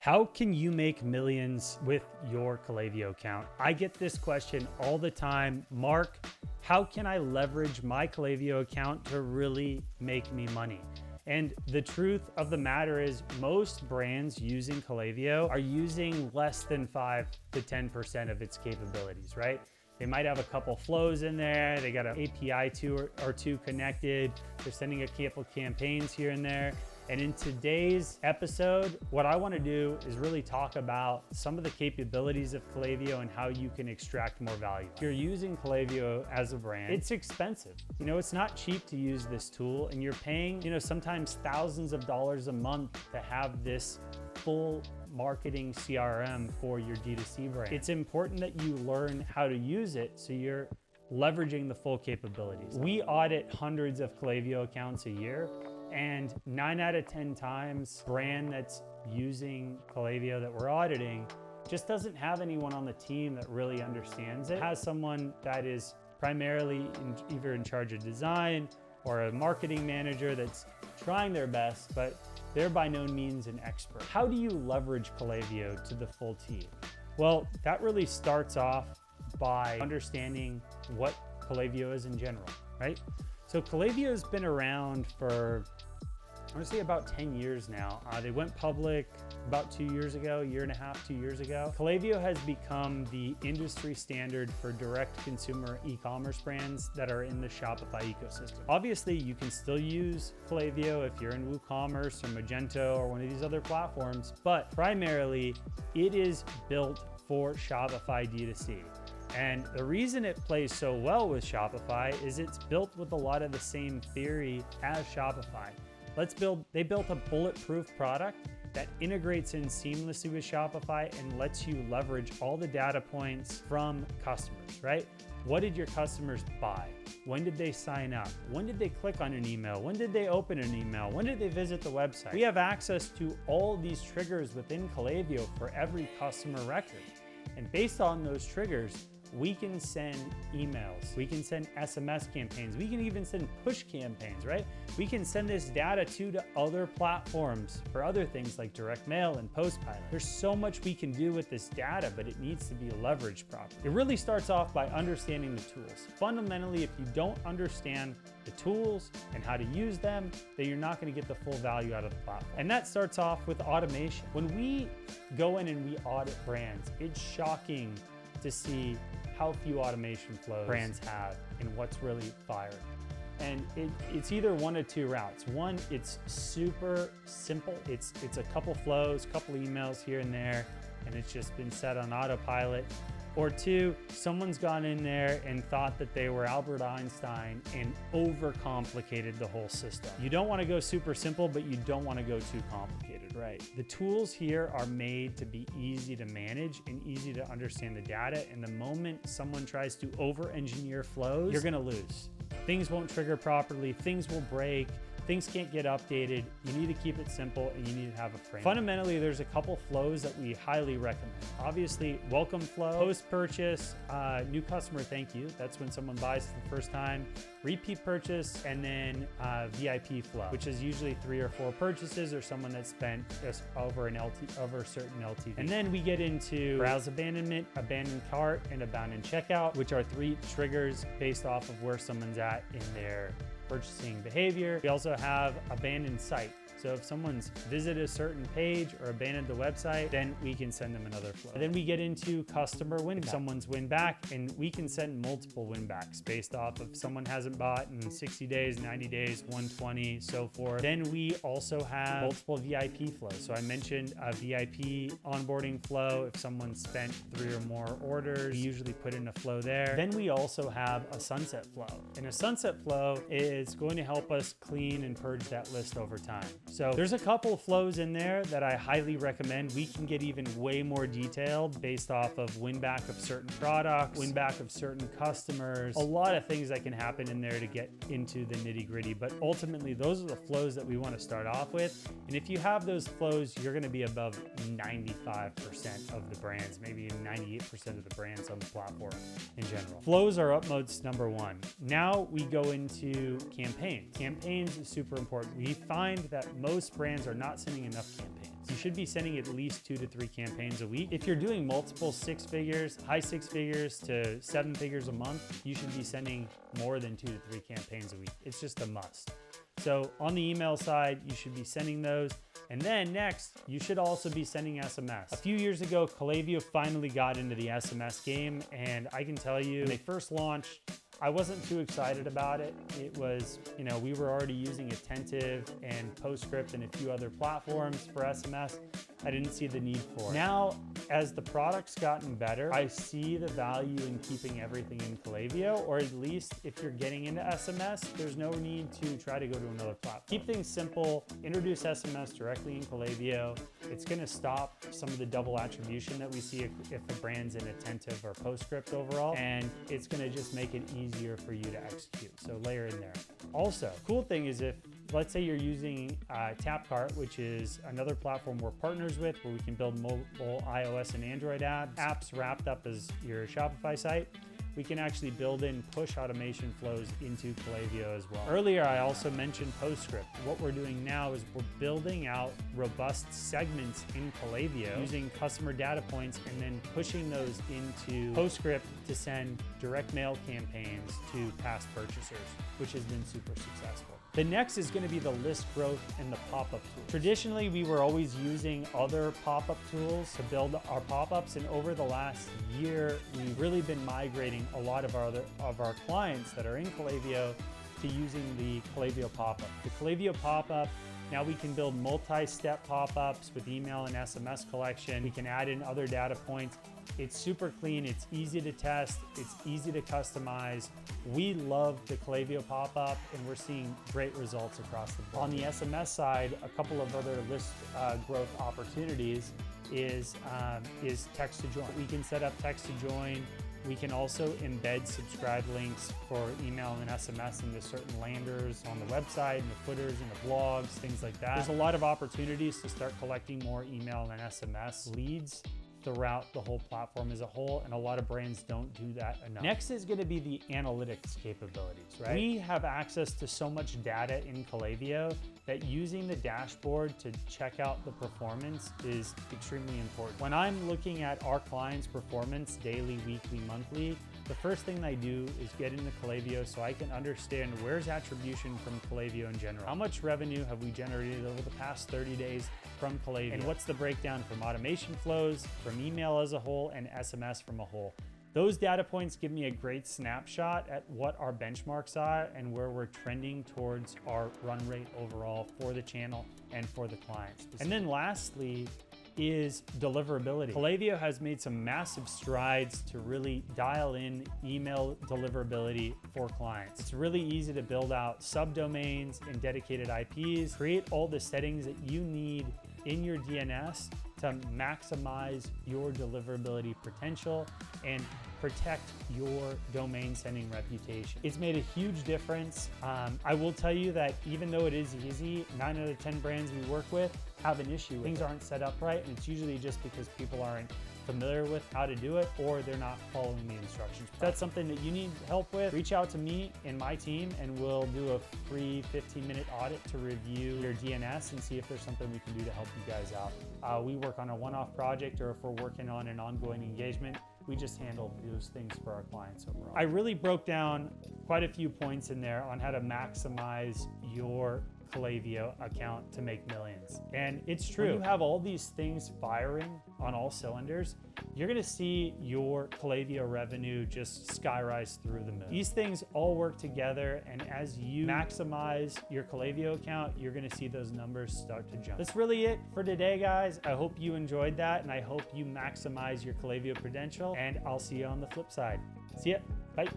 How can you make millions with your Klaviyo account? I get this question all the time. Mark, how can I leverage my Klaviyo account to really make me money? And the truth of the matter is most brands using Klaviyo are using less than 5 to 10% of its capabilities, right? They might have a couple flows in there. They got an API or two connected. They're sending a couple campaigns here and there. And in today's episode, what I want to do is really talk about some of the capabilities of Klaviyo and how you can extract more value. If you're using Klaviyo as a brand, it's expensive. It's not cheap to use this tool, and you're paying, sometimes thousands of dollars a month to have this full marketing CRM for your D2C brand. It's important that you learn how to use it so you're leveraging the full capabilities. We audit hundreds of Klaviyo accounts a year, and 9 out of 10 times, brand that's using Klaviyo that we're auditing just doesn't have anyone on the team that really understands it. It has someone that is primarily either in charge of design or a marketing manager that's trying their best, but they're by no means an expert. How do you leverage Klaviyo to the full team? Well, that really starts off by understanding what Klaviyo is in general, right? So Klaviyo has been around for, I want to say about 10 years now. They went public about 2 years ago, year and a half, 2 years ago. Klaviyo has become the industry standard for direct consumer e-commerce brands that are in the Shopify ecosystem. Obviously, you can still use Klaviyo if you're in WooCommerce or Magento or one of these other platforms, but primarily it is built for Shopify D2C. And the reason it plays so well with Shopify is it's built with a lot of the same theory as Shopify. They built a bulletproof product that integrates in seamlessly with Shopify and lets you leverage all the data points from customers, right? What did your customers buy? When did they sign up? When did they click on an email? When did they open an email? When did they visit the website? We have access to all these triggers within Klaviyo for every customer record. And based on those triggers, we can send emails, we can send SMS campaigns, we can even send push campaigns, right? We can send this data to other platforms for other things like direct mail and Postpilot. There's so much we can do with this data, but it needs to be leveraged properly. It really starts off by understanding the tools. Fundamentally, if you don't understand the tools and how to use them, then you're not going to get the full value out of the platform. And that starts off with automation. When we go in and we audit brands, it's shocking to see how few automation flows brands have and what's really fired. And it's either one of two routes. One, it's super simple. It's a couple flows, couple emails here and there, and it's just been set on autopilot. Or two, someone's gone in there and thought that they were Albert Einstein and overcomplicated the whole system. You don't want to go super simple, but you don't want to go too complicated, right? The tools here are made to be easy to manage and easy to understand the data. And the moment someone tries to over-engineer flows, you're going to lose. Things won't trigger properly, things will break. Things can't get updated. You need to keep it simple and you need to have a framework. Fundamentally, there's a couple flows that we highly recommend. Obviously, welcome flow, post-purchase, new customer thank you. That's when someone buys for the first time, repeat purchase, and then VIP flow, which is usually 3 or 4 purchases or someone that spent just over a certain LTV. And then we get into browse abandonment, abandoned cart, and abandoned checkout, which are 3 triggers based off of where someone's at in their purchasing behavior. We also have abandoned site. So if someone's visited a certain page or abandoned the website, then we can send them another flow. And then we get into customer win back. Someone's win back, and we can send multiple win backs based off of someone hasn't bought in 60 days, 90 days, 120, so forth. Then we also have multiple VIP flows. So I mentioned a VIP onboarding flow. If someone spent 3 or more orders, we usually put in a flow there. Then we also have a sunset flow. And a sunset flow is going to help us clean and purge that list over time. So there's a couple of flows in there that I highly recommend. We can get even way more detailed based off of win back of certain products, win back of certain customers, a lot of things that can happen in there to get into the nitty gritty. But ultimately, those are the flows that we want to start off with. And if you have those flows, you're going to be above 95% of the brands, maybe 98% of the brands on the platform in general. Flows are utmost number one. Now we go into campaigns. Campaigns is super important. We find that most brands are not sending enough campaigns. You should be sending at least 2 to 3 campaigns a week. If you're doing multiple 6 figures, high 6 figures to 7 figures a month, you should be sending more than 2 to 3 campaigns a week. It's just a must. So on the email side, you should be sending those. And then next, you should also be sending SMS. A few years ago, Klaviyo finally got into the SMS game. And I can tell you, when they first launched, I wasn't too excited about it. It was, we were already using Attentive and PostScript and a few other platforms for SMS. I didn't see the need for it. Now, as the product's gotten better, I see the value in keeping everything in Klaviyo, or at least if you're getting into SMS, there's no need to try to go to another platform. Keep things simple, introduce SMS directly in Klaviyo. It's gonna stop some of the double attribution that we see if a brand's in Attentive or PostScript overall, and it's gonna just make it easier for you to execute. So layer in there. Also, cool thing is if, let's say you're using TapCart, which is another platform we're partners with, where we can build mobile iOS and Android apps wrapped up as your Shopify site. We can actually build in push automation flows into Klaviyo as well. Earlier, I also mentioned PostScript. What we're doing now is we're building out robust segments in Klaviyo using customer data points and then pushing those into PostScript to send direct mail campaigns to past purchasers, which has been super successful. The next is going to be the list growth and the pop-up tool. Traditionally, we were always using other pop-up tools to build our pop-ups, and over the last year, we've really been migrating a lot of our clients that are in Klaviyo to using the Klaviyo pop-up. The Klaviyo pop-up, now we can build multi-step pop-ups with email and SMS collection. We can add in other data points. It's super clean, it's easy to test, it's easy to customize. We love the Klaviyo pop-up, and we're seeing great results across the board. On the SMS side, a couple of other list growth opportunities is text to join. We can set up text to join. We can also embed subscribe links for email and SMS into certain landers on the website, and the footers, and the blogs, things like that. There's a lot of opportunities to start collecting more email and SMS leads throughout the whole platform as a whole, and a lot of brands don't do that enough. Next is going to be the analytics capabilities, right? We have access to so much data in Klaviyo that using the dashboard to check out the performance is extremely important. When I'm looking at our clients' performance daily, weekly, monthly, the first thing I do is get into Klaviyo so I can understand where's attribution from Klaviyo in general. How much revenue have we generated over the past 30 days from Klaviyo? And what's the breakdown from automation flows, from email as a whole, and SMS from a whole? Those data points give me a great snapshot at what our benchmarks are and where we're trending towards our run rate overall for the channel and for the clients. And then lastly is deliverability. Klaviyo has made some massive strides to really dial in email deliverability for clients. It's really easy to build out subdomains and dedicated IPs, create all the settings that you need in your DNS to maximize your deliverability potential and protect your domain sending reputation. It's made a huge difference. I will tell you that even though it is easy, 9 out of 10 brands we work with have an issue. Things aren't set up right, and it's usually just because people aren't familiar with how to do it, or they're not following the instructions. If that's something that you need help with, reach out to me and my team, and we'll do a free 15-minute audit to review your DNS and see if there's something we can do to help you guys out. We work on a one-off project, or if we're working on an ongoing engagement, we just handle those things for our clients overall. I really broke down quite a few points in there on how to maximize your Klaviyo account to make millions. And it's true. When you have all these things firing on all cylinders, you're gonna see your Klaviyo revenue just skyrise through the moon. These things all work together, and as you maximize your Klaviyo account, you're gonna see those numbers start to jump. That's really it for today, guys. I hope you enjoyed that, and I hope you maximize your Klaviyo potential, and I'll see you on the flip side. See ya, bye.